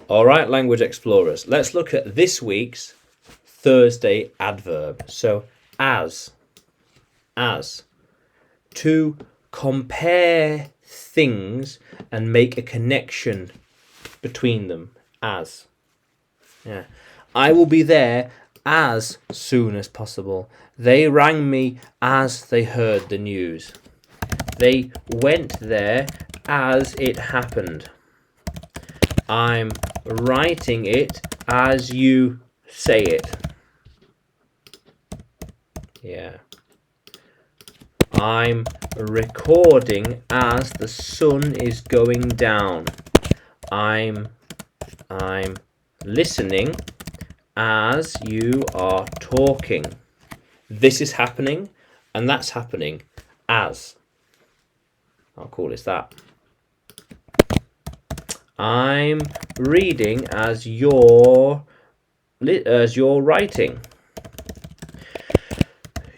All right, language explorers, let's look at this week's Thursday adverb. So, as, to compare things and make a connection between them. As, yeah. I will be there as soon as possible. They rang me as they heard the news. They went there as it happened. I'm writing it as you say it. Yeah. I'm recording as the sun is going down. I'm listening as you are talking. This is happening and that's happening as. How cool is that? I'm reading as you're writing.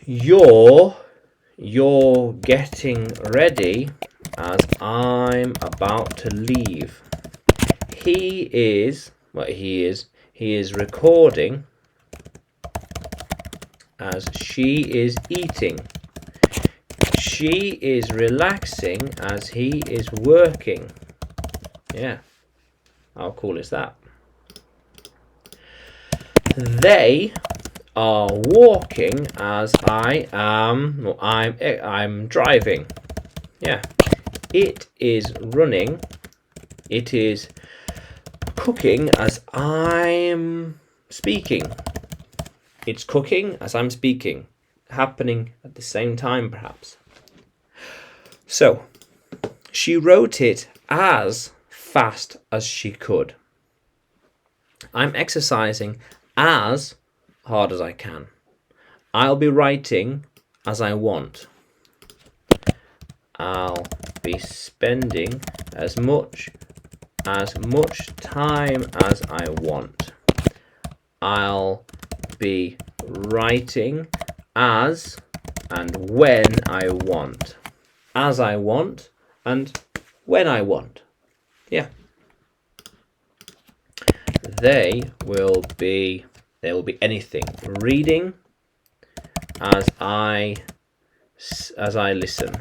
You're getting ready as I'm about to leave. He is recording as she is eating. She is relaxing as he is working. Yeah. How cool is that? They are walking as I'm driving. Yeah. It is running. It is cooking as I'm speaking. It's cooking as I'm speaking. Happening at the same time, perhaps. So, she wrote it as fast as she could. I'm exercising as hard as I can. I'll be writing as I want. I'll be spending as much time as I want. I'll be writing as and when I want. As I want and when I want. Yeah. They will be anything. Reading as I listen.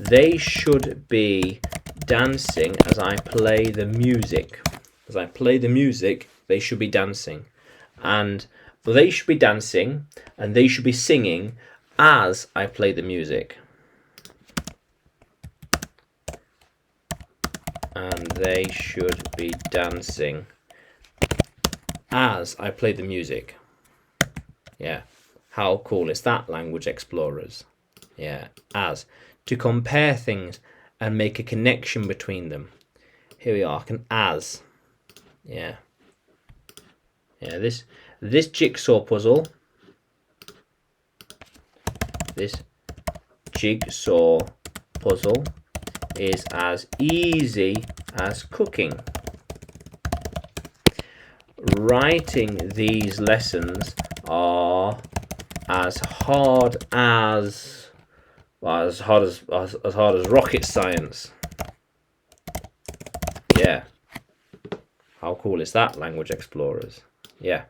They should be dancing as I play the music. As I play the music, they should be dancing. And they should be dancing and they should be singing as I play the music. And they should be dancing as I play the music. Yeah. How cool is that, language explorers? Yeah. As. To compare things and make a connection between them. Here we are. As. Yeah. Yeah. This jigsaw puzzle. This jigsaw puzzle is as easy as cooking. Writing these lessons are as hard as rocket science. Yeah. How cool is that, language explorers? Yeah.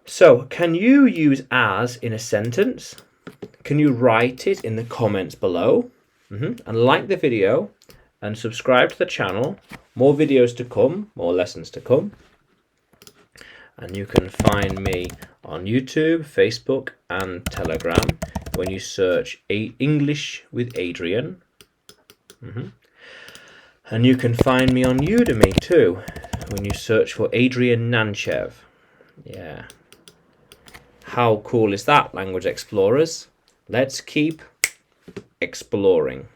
So, can you use as in a sentence? Can you write it in the comments below? And like the video and subscribe to the channel. More videos to come, more lessons to come. And you can find me on YouTube, Facebook and Telegram when you search English with Adrian. And you can find me on Udemy too when you search for Adrian Nanchev. Yeah. How cool is that, language explorers? Let's keep exploring.